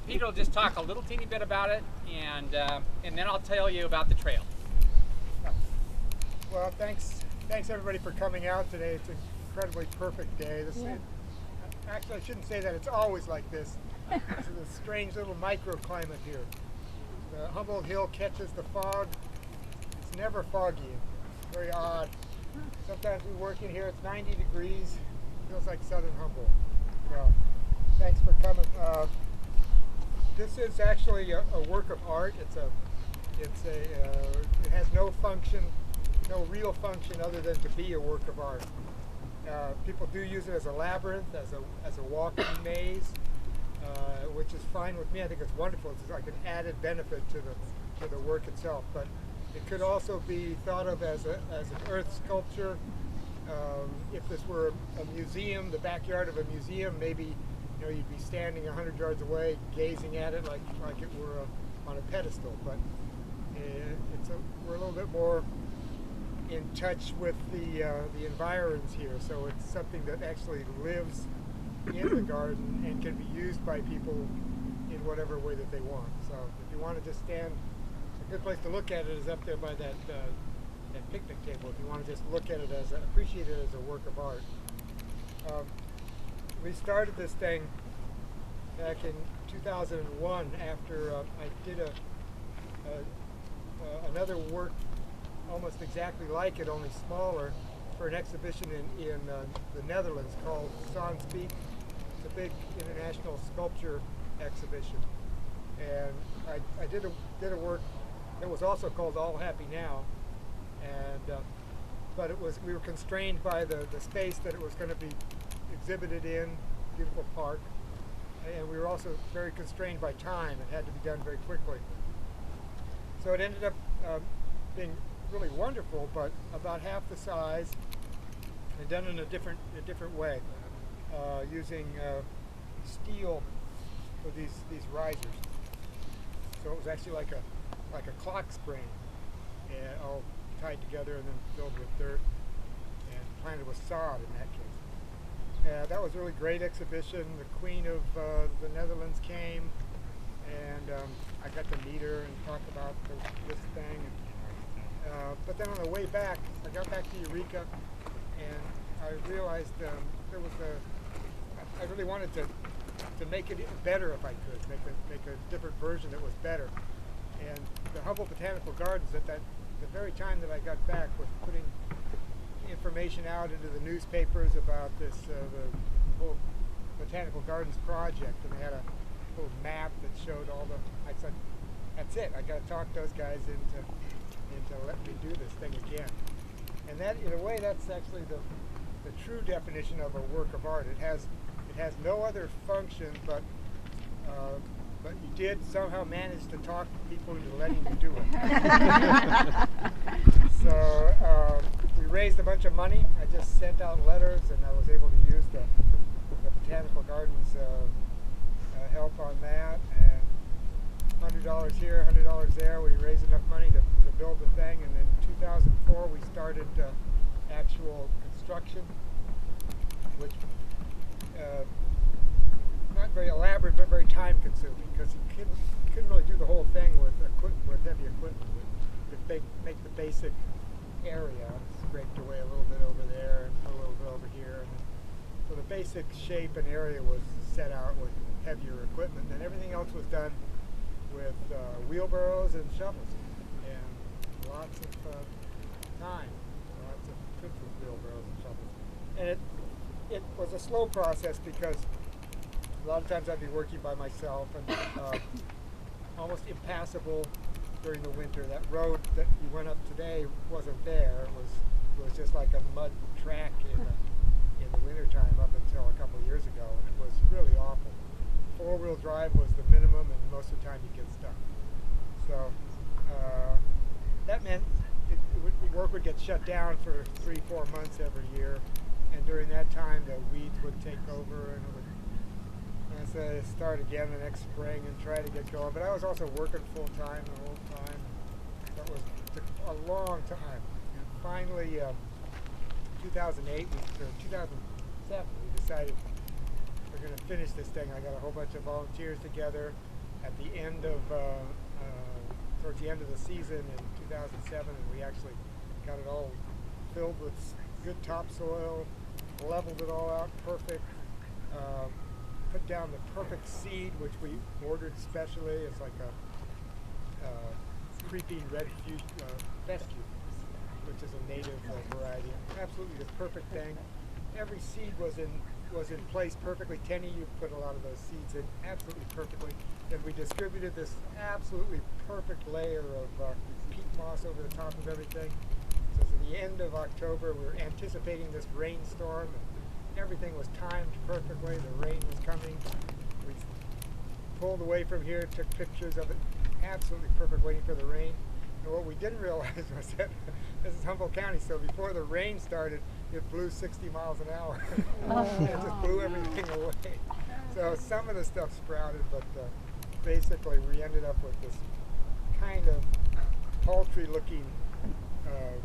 Peter will just talk a little teeny bit about it, and then I'll tell you about the trail. Well, thanks everybody for coming out today. It's an incredibly perfect day. Actually, I shouldn't say that. It's always like this. This is a strange little microclimate here. The Humboldt Hill catches the fog. It's never foggy. It's very odd. Sometimes we work in here. It's 90 degrees. Feels like southern Humboldt. So, thanks for coming. This is actually a work of art. It has no function, no real function other than to be a work of art. People do use it as a labyrinth, as a walking maze, which is fine with me. I think it's wonderful. It's like an added benefit to the work itself. But it could also be thought of as an earth sculpture. If this were a museum, the backyard of a museum, maybe you'd be standing 100 yards away, gazing at it like it were on a pedestal. But we're a little bit more in touch with the environs here, so it's something that actually lives in the garden and can be used by people in whatever way that they want. So if you want to just stand, a good place to look at it is up there by that picnic table. If you want to just look at it appreciate it as a work of art. We started this thing back in 2001 after I did another work almost exactly like it, only smaller, for an exhibition in the Netherlands called Sans Peak. It's a big international sculpture exhibition, and I did a work that was also called All Happy Now, and but we were constrained by the space that it was going to be exhibited in, beautiful park, and we were also very constrained by time. It had to be done very quickly, so it ended up being really wonderful, but about half the size and done in a different way, using steel for these risers. So it was actually like a clock spring, all tied together and then filled with dirt and planted with sod in that case. That was a really great exhibition. The Queen of the Netherlands came, and I got to meet her and talk about this thing. But then on the way back, I got back to Eureka, and I realized I really wanted to make it better if I could, make a different version that was better. And the Humboldt Botanical Gardens at the very time that I got back was putting information out into the newspapers about this the whole Botanical Gardens project, and they had a little map that showed all the. I said, that's it. I got to talk those guys into let me do this thing again. And that, in a way, that's actually the true definition of a work of art. It has no other function, but you did somehow manage to talk people into letting you do it. So we raised a bunch of money. I just sent out letters, and I was able to use the Botanical Gardens help on that. And $100 here, $100 there. We raised enough money to build the thing, and then in 2004 we started actual construction, which not very elaborate but very time consuming, because you couldn't really do the whole thing with heavy equipment. You could make the basic area, scraped away a little bit over there and a little bit over here, and so the basic shape and area was set out with heavier equipment, and everything else was done with wheelbarrows and shovels, and lots of time, lots of trips with wheelbarrows and shovels. And it was a slow process, because a lot of times I'd be working by myself, and almost impassable during the winter. That road that you went up today wasn't there. It was just like a mud track in the wintertime up until a couple of years ago, and it was really awful. Four-wheel drive was the minimum, and most of the time you get stuck. So that meant work would get shut down for 3-4 months every year, and during that time the weeds would take over, and it would start again the next spring and try to get going. But I was also working full time the whole time. That was a long time. And finally, 2008 or 2007, we decided we're going to finish this thing. I got a whole bunch of volunteers together. at the end of towards the end of the season in 2007, and we actually got it all filled with good topsoil, leveled it all out perfect, put down the perfect seed, which we ordered specially. It's like a creeping red fescue, which is a native variety. Absolutely the perfect thing. Every seed was in place perfectly. Tenny, you put a lot of those seeds in absolutely perfectly. And we distributed this absolutely perfect layer of peat moss over the top of everything. So at the end of October, we were anticipating this rainstorm. And everything was timed perfectly. The rain was coming. We pulled away from here, took pictures of it. Absolutely perfect, waiting for the rain. And what we didn't realize was that this is Humboldt County, so before the rain started, it blew 60 miles an hour. It just blew everything away. So some of the stuff sprouted, but basically we ended up with this kind of paltry-looking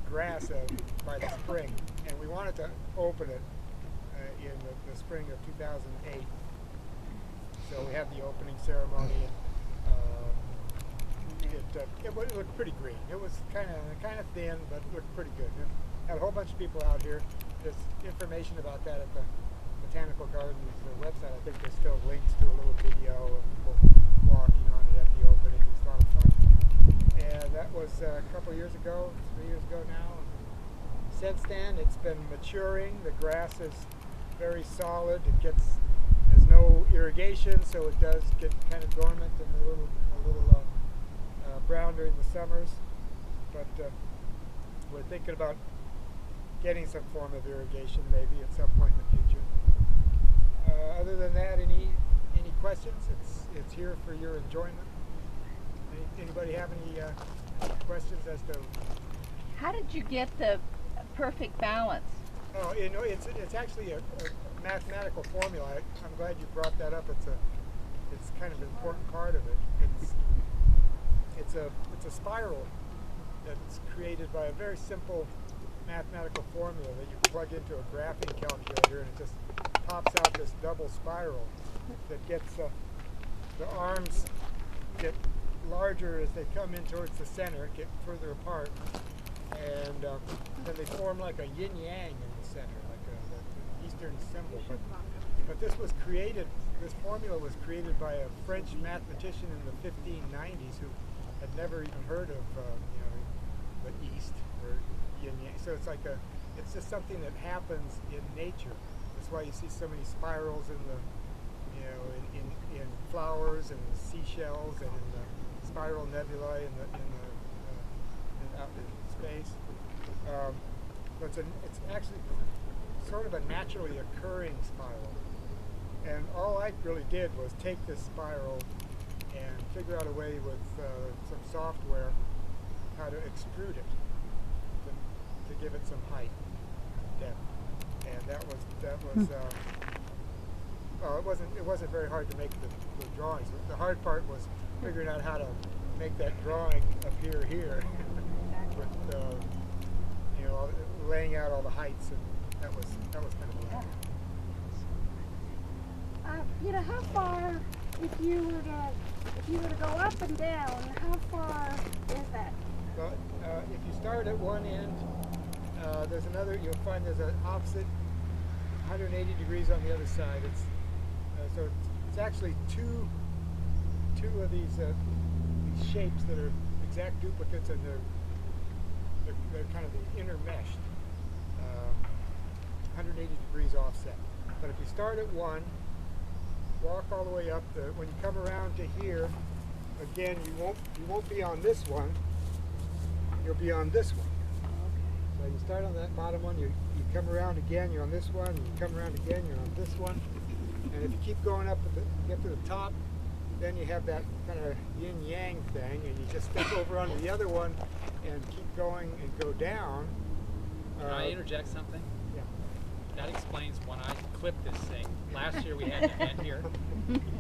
grass by the spring, and we wanted to open it in the spring of 2008. So we had the opening ceremony, and it looked pretty green. It was kind of thin, but it looked pretty good. It had a whole bunch of people out here. There's information about that at the Botanical Gardens website. I think there's still links to a little video of people walking on it at the opening. It's a lot of fun. And that was a couple years ago, 3 years ago now. Since then, it's been maturing. The grass is very solid. There's no irrigation, so it does get kind of dormant and a little brown during the summers. But we're thinking about getting some form of irrigation maybe at some point in the future. Other than that, any questions? It's here for your enjoyment. Anybody have any questions as to how did you get the perfect balance? Oh, it's actually a mathematical formula. I'm glad you brought that up. It's kind of an important part of it. It's a spiral that's created by a very simple mathematical formula that you plug into a graphing calculator, and it just pops out this double spiral that gets the arms get larger as they come in towards the center, get further apart, and then they form like a yin-yang in the center, like the Eastern symbol. But this formula was created by a French mathematician in the 1590s who had never even heard of the East or yin-yang. So it's just something that happens in nature. That's why you see so many spirals in in flowers and seashells and in the spiral nebulae out in space. But it's actually sort of a naturally occurring spiral. And all I really did was take this spiral and figure out a way with some software how to extrude it to give it some height and depth. And that was it wasn't very hard to make the drawings. The hard part was figuring out how to make that drawing appear here with laying out all the heights, and that was kind of a lot. How far, if you were to go up and down, how far is that? Well, if you start at one end, there's another. You'll find there's an opposite 180 degrees on the other side. It's actually two of these shapes that are exact duplicates, and they're kind of the intermeshed, 180 degrees offset. But if you start at one, walk all the way up. When you come around to here, again, you won't be on this one. You'll be on this one. So you start on that bottom one. You come around again. You're on this one. You come around again. You're on this one. And if you keep going up, get to the top, then you have that kind of yin-yang thing, and you just step over onto the other one and keep going and go down. Can I interject something? Yeah. That explains when I clipped this thing. Last year we had an event here,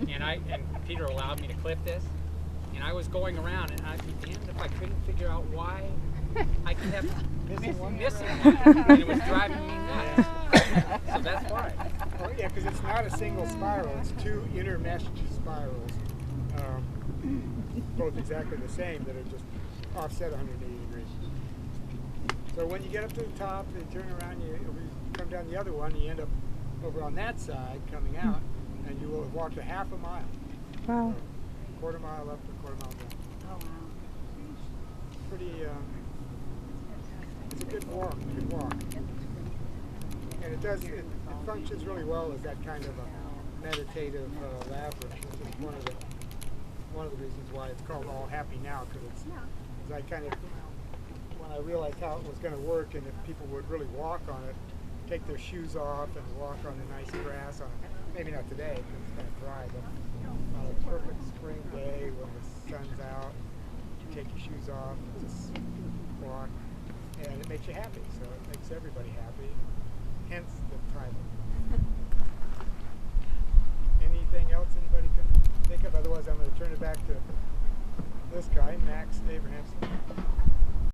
and Peter allowed me to clip this, and I was going around, and I'd be damned if I couldn't figure out why I kept missing one, and it was driving me nuts. So that's why. Oh yeah, because it's not a single spiral; it's two intermeshed spirals. both exactly the same that are just offset 180 degrees. So when you get up to the top, you turn around, you come down the other one, you end up over on that side coming out, and you will have walked a half a mile. Wow. So, quarter mile up and quarter mile down. Oh, wow. Pretty, it's a good walk, And it does, it functions really well as that kind of a meditative labyrinth, which is one of the reasons why it's called All Happy Now, because it's, I kind of, when I realized how it was going to work and if people would really walk on it, take their shoes off and walk on the nice grass on it, maybe not today because it's kind of dry, but on a perfect spring day when the sun's out, you take your shoes off, just walk, and it makes you happy, so it makes everybody happy, hence the title. Anything else anybody can think of? Otherwise I'm going to turn it back to this guy, Max Abrahamson.